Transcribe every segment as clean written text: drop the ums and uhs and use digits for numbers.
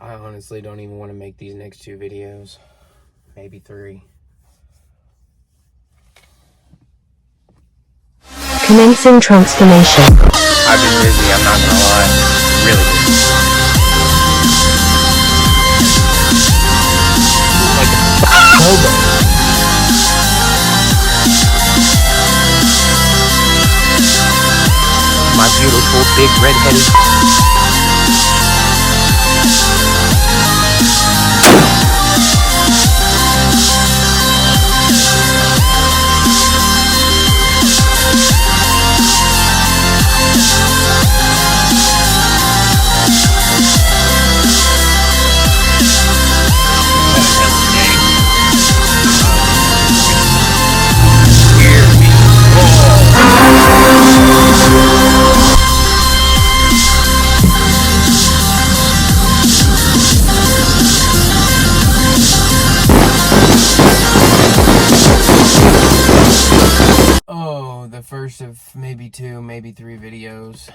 I honestly don't even want to make these next 2 videos. Maybe 3. Commencing transformation. I've been busy, I'm not gonna lie. Really busy. Like a hobo. My beautiful, big, red-headed... Oh, the first of maybe 2, maybe 3 videos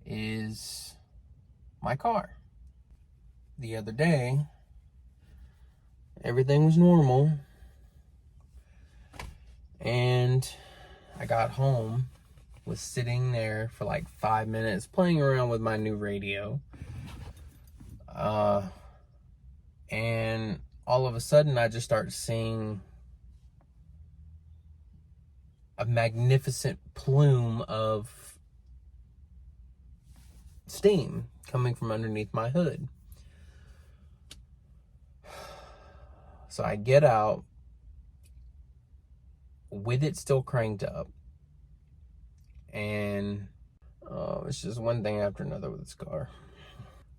is my car. The other day, everything was normal, and I got home, was sitting there for like 5 minutes playing around with my new radio, and all of a sudden I just start seeing a magnificent plume of steam coming from underneath my hood. So I get out with it still cranked up, and it's just one thing after another with this car.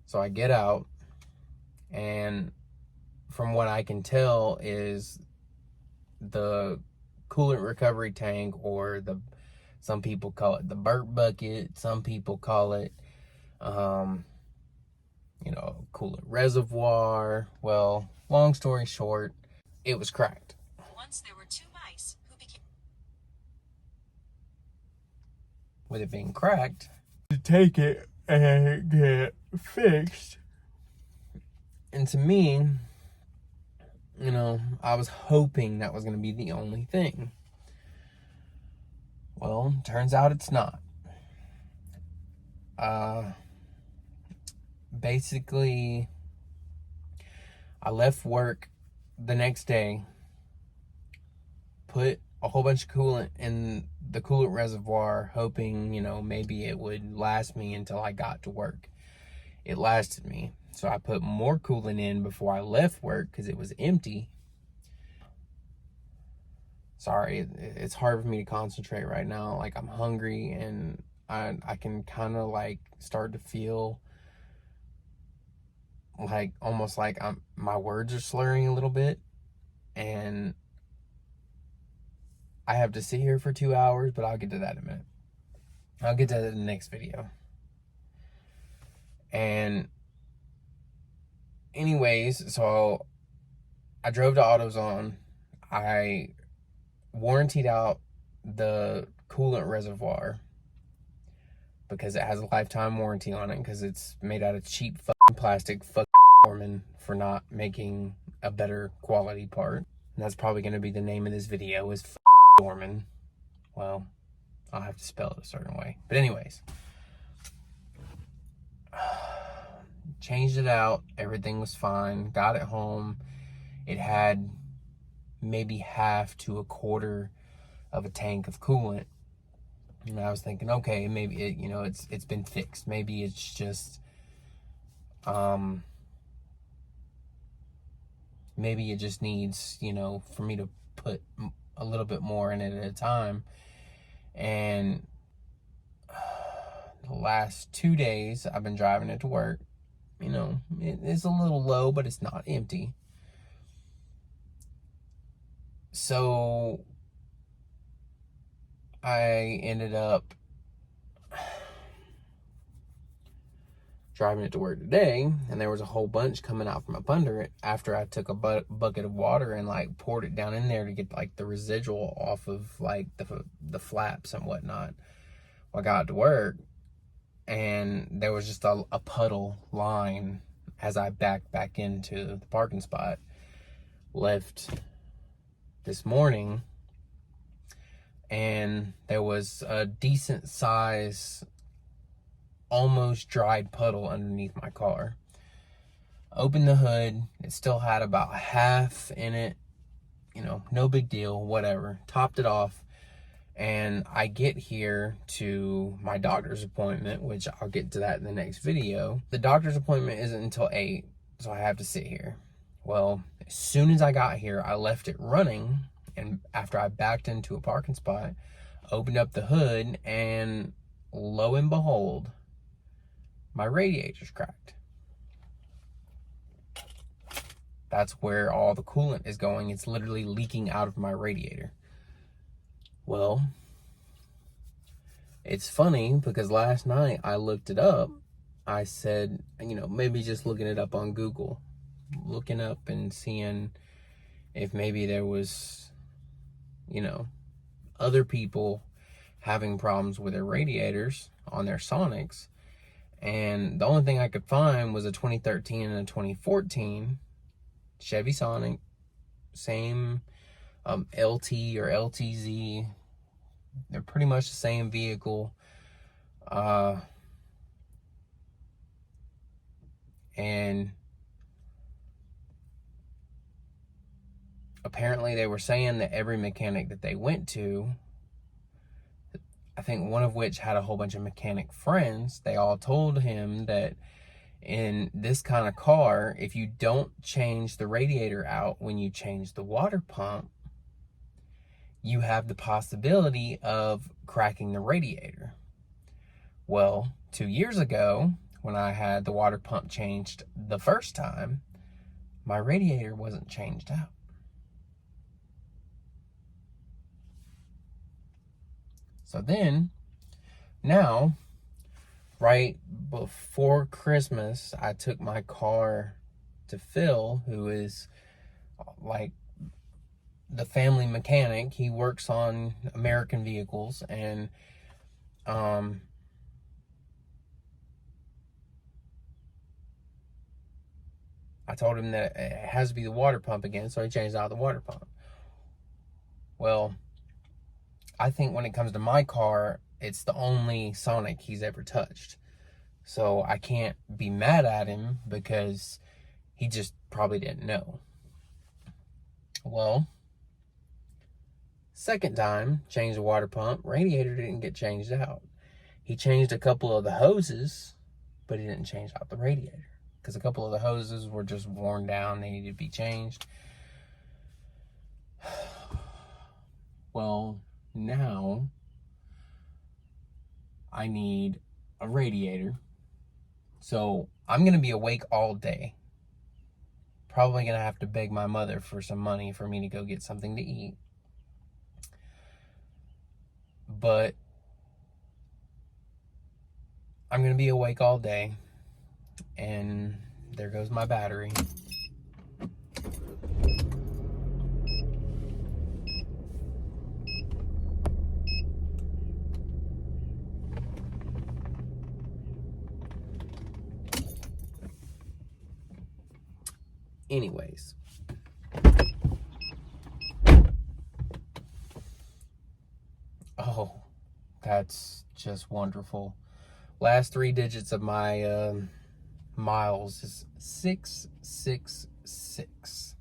So I get out, and from what I can tell is the coolant recovery tank, or some people call it the burp bucket, some people call it coolant reservoir. Well, long story short, it was cracked. Once there were 2 mice who became... With it being cracked, to take it and get fixed. And to me, I was hoping that was going to be the only thing. Well, turns out it's not. Basically, I left work the next day, put a whole bunch of coolant in the coolant reservoir, hoping, maybe it would last me until I got to work. It lasted me. So I put more coolant in before I left work because it was empty. Sorry, it's hard for me to concentrate right now. Like, I'm hungry, and I can kind of like start to feel like almost like my words are slurring a little bit, and I have to sit here for 2 hours, but I'll get to that in a minute. I'll get to that in the next video. And anyways, so I drove to AutoZone. I warrantied out the coolant reservoir because it has a lifetime warranty on it, because it's made out of cheap fucking plastic. Fuck Foreman for not making a better quality part. And that's probably going to be the name of this video, is Foreman. Well, I'll have to spell it a certain way. But anyways, changed it out. Everything was fine. Got it home. It had maybe half to a quarter of a tank of coolant. And I was thinking, okay, maybe it's been fixed. Maybe it's just maybe it just needs, for me to put a little bit more in it at a time. And the last 2 days I've been driving it to work. It's a little low, but it's not empty. So I ended up driving it to work today, and there was a whole bunch coming out from up under it after I took a bucket of water and like poured it down in there to get like the residual off of like the flaps and whatnot. Well, I got to work, and there was just a puddle line as I backed back into the parking spot. Left this morning, and there was a decent size, almost dried puddle underneath my car. Opened the hood, it still had about half in it, you know, no big deal, whatever. Topped it off, and I get here to my doctor's appointment, which I'll get to that in the next video. The doctor's appointment isn't until 8, so I have to sit here. Well, as soon as I got here, I left it running, and after I backed into a parking spot, opened up the hood, and lo and behold, my radiator's cracked. That's where all the coolant is going. It's literally leaking out of my radiator. Well, it's funny because last night I looked it up. I said, you know, maybe just looking it up on Google, looking up and seeing if maybe there was, you know, other people having problems with their radiators on their Sonics. And the only thing I could find was a 2013 and a 2014 Chevy Sonic, same LT or LTZ. They're pretty much the same vehicle. And apparently they were saying that every mechanic that they went to, I think one of which had a whole bunch of mechanic friends, they all told him that in this kind of car, if you don't change the radiator out when you change the water pump, you have the possibility of cracking the radiator. Well, 2 years ago, when I had the water pump changed the first time, my radiator wasn't changed out. So then, now, right before Christmas, I took my car to Phil, who is like the family mechanic. He works on American vehicles, and I told him that it has to be the water pump again, so he changed out the water pump. Well, I think when it comes to my car, it's the only Sonic he's ever touched. So I can't be mad at him because he just probably didn't know. Well, second time, changed the water pump, radiator didn't get changed out. He changed a couple of the hoses, but he didn't change out the radiator because a couple of the hoses were just worn down. They needed to be changed. Well, now I need a radiator. So I'm going to be awake all day. Probably going to have to beg my mother for some money for me to go get something to eat. But I'm going to be awake all day. And there goes my battery. Anyways, oh, that's just wonderful. Last 3 digits of my miles is 666.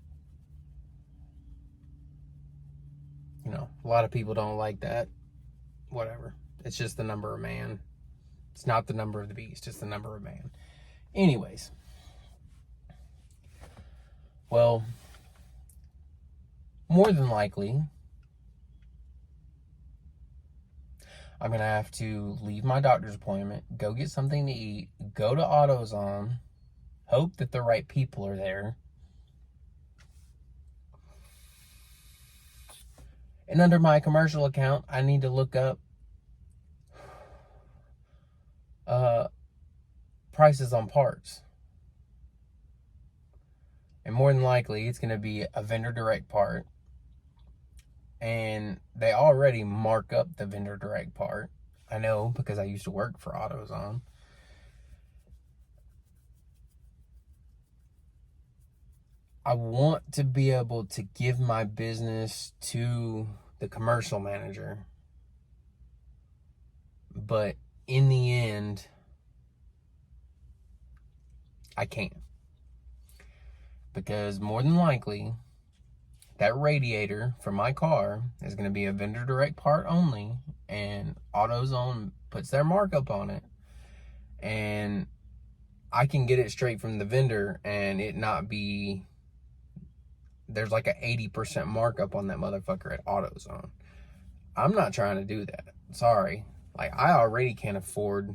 You know, a lot of people don't like that. Whatever. It's just the number of man. It's not the number of the beast. It's the number of man. Anyways. Well, more than likely, I'm going to have to leave my doctor's appointment, go get something to eat, go to AutoZone, hope that the right people are there. And under my commercial account, I need to look up prices on parts. And more than likely, it's going to be a vendor direct part. And they already mark up the vendor direct part. I know because I used to work for AutoZone. I want to be able to give my business to the commercial manager, but in the end, I can't. Because more than likely, that radiator for my car is going to be a vendor direct part only, and AutoZone puts their markup on it, and I can get it straight from the vendor and it not be, there's like a 80% markup on that motherfucker at AutoZone. I'm not trying to do that. Sorry. Like, I already can't afford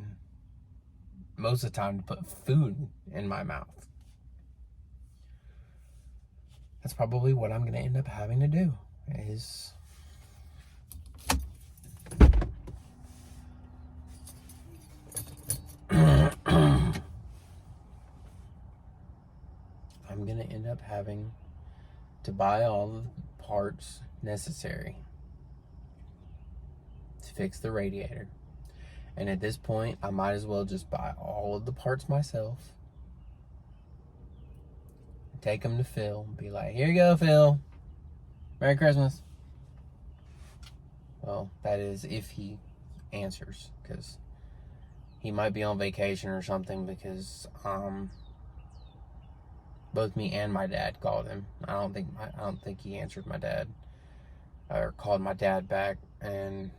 most of the time to put food in my mouth. That's probably what I'm going to end up having to do, is I'm going to end up having to buy all the parts necessary to fix the radiator. And at this point, I might as well just buy all of the parts myself, take them to Phil, and be like, here you go, Phil. Merry Christmas. Well, that is if he answers, because he might be on vacation or something, because both me and my dad called him. I don't think he answered my dad, or called my dad back, and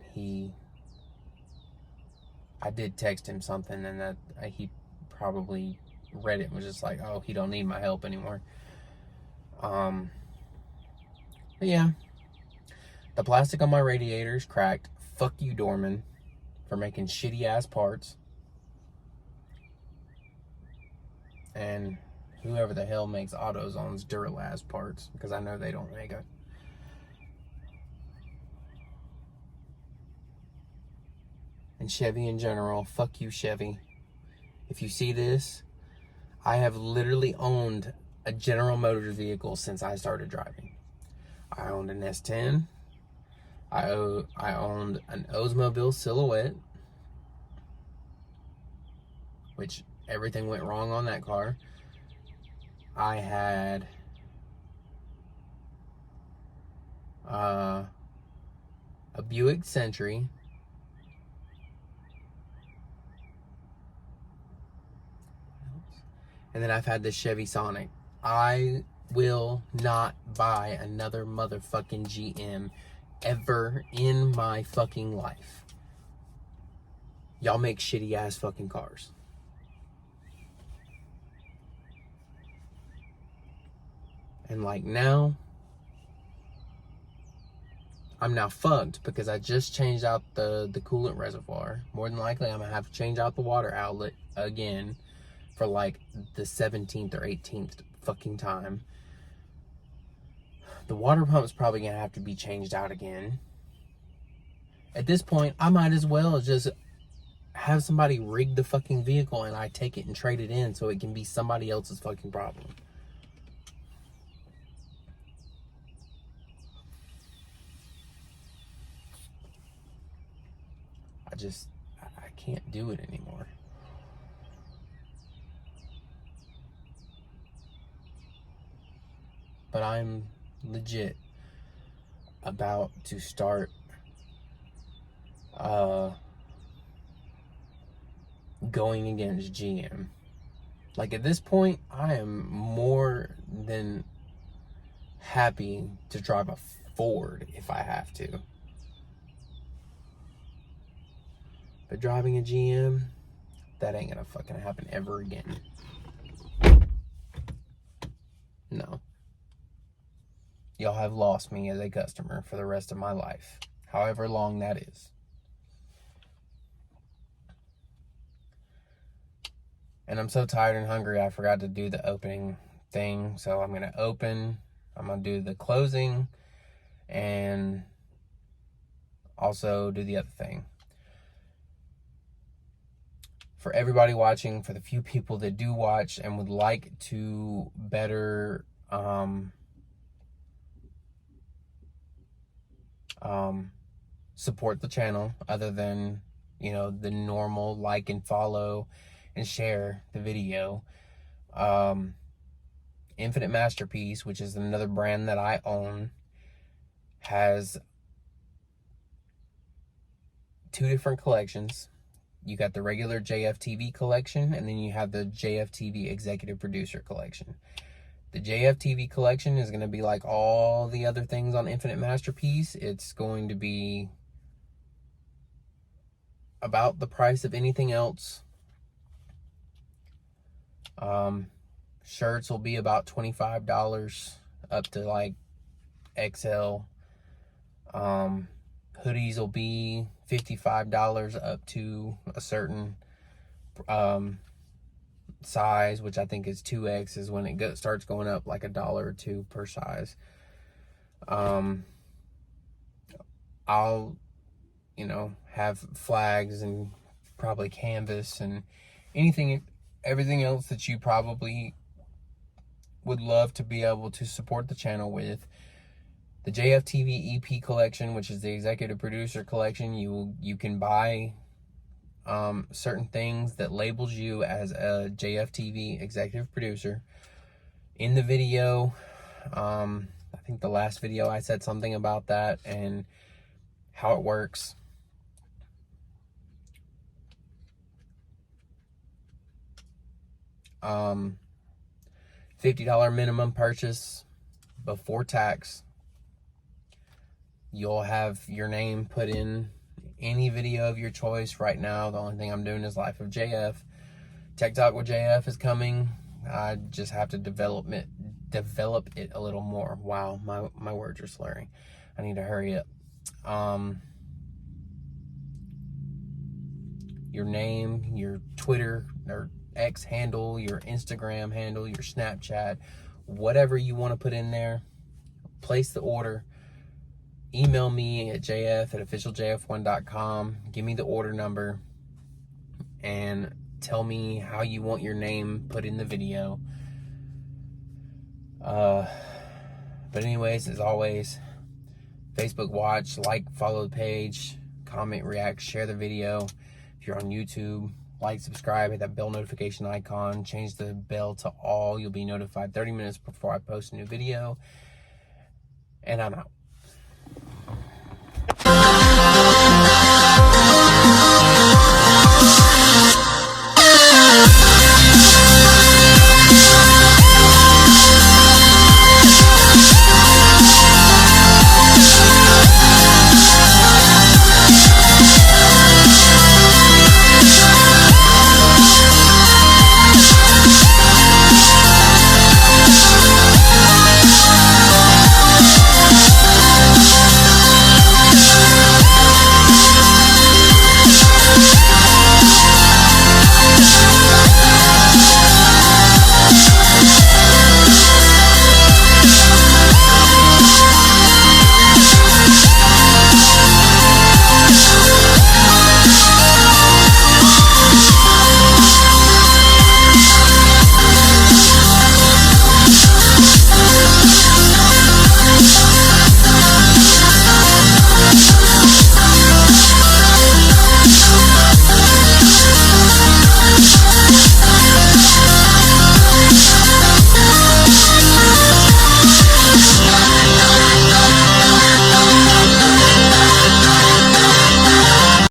I did text him something, and that he probably read it and was just like, oh, he don't need my help anymore. But yeah, the plastic on my radiator is cracked. Fuck you, Dorman, for making shitty ass parts. And whoever the hell makes AutoZone's Duralast parts, because I know they don't make it. And Chevy in general, fuck you, Chevy. If you see this, I have literally owned a General Motors vehicle since I started driving. I owned an S10. I owned an Oldsmobile Silhouette, which everything went wrong on that car. I had a Buick Century. And then I've had the Chevy Sonic. I will not buy another motherfucking GM ever in my fucking life. Y'all make shitty ass fucking cars. And like now, I'm now fucked because I just changed out the coolant reservoir. More than likely, I'm gonna have to change out the water outlet again for like the 17th or 18th fucking time. The water pump's probably gonna have to be changed out again. At this point, I might as well just have somebody rig the fucking vehicle and I take it and trade it in so it can be somebody else's fucking problem. I can't do it anymore. But I'm legit about to start going against GM. Like at this point, I am more than happy to drive a Ford if I have to. But driving a GM, that ain't gonna fucking happen ever again. No. Y'all have lost me as a customer for the rest of my life. However long that is. And I'm so tired and hungry, I forgot to do the opening thing. So I'm gonna open, I'm gonna do the closing, and also do the other thing. For everybody watching, for the few people that do watch and would like to better support the channel, other than, you know, the normal like and follow and share the video, Infinite Mast3rpiece, which is another brand that I own, has 2 different collections. You got the regular JFTV collection, and then you have the JFTV Executive Producer collection. The JFTV collection is going to be like all the other things on Infinite Mast3rpiece. It's going to be about the price of anything else. Shirts will be about $25 up to like XL. Hoodies will be $55 up to a certain size, which I think is 2X is when it starts going up like $1 or $2 per size. I'll, have flags and probably canvas and everything else that you probably would love to be able to support the channel with. The JFTV EP collection, which is the Executive Producer collection, you can buy certain things that labels you as a JFTV Executive Producer. In the video, I think the last video I said something about that and how it works. $50 minimum purchase before tax. You'll have your name put in any video of your choice. Right now, the only thing I'm doing is Life of JF. Tech Talk with JF is coming. I just have to develop it a little more. Wow, my words are slurring. I need to hurry up. Your name, your Twitter or X handle, your Instagram handle, your Snapchat, whatever you want to put in there, place the order. Email me at jf@officialjf1.com. Give me the order number and tell me how you want your name put in the video. But anyways, as always, Facebook watch, like, follow the page, comment, react, share the video. If you're on YouTube, like, subscribe, hit that bell notification icon, change the bell to all. You'll be notified 30 minutes before I post a new video. And I'm out.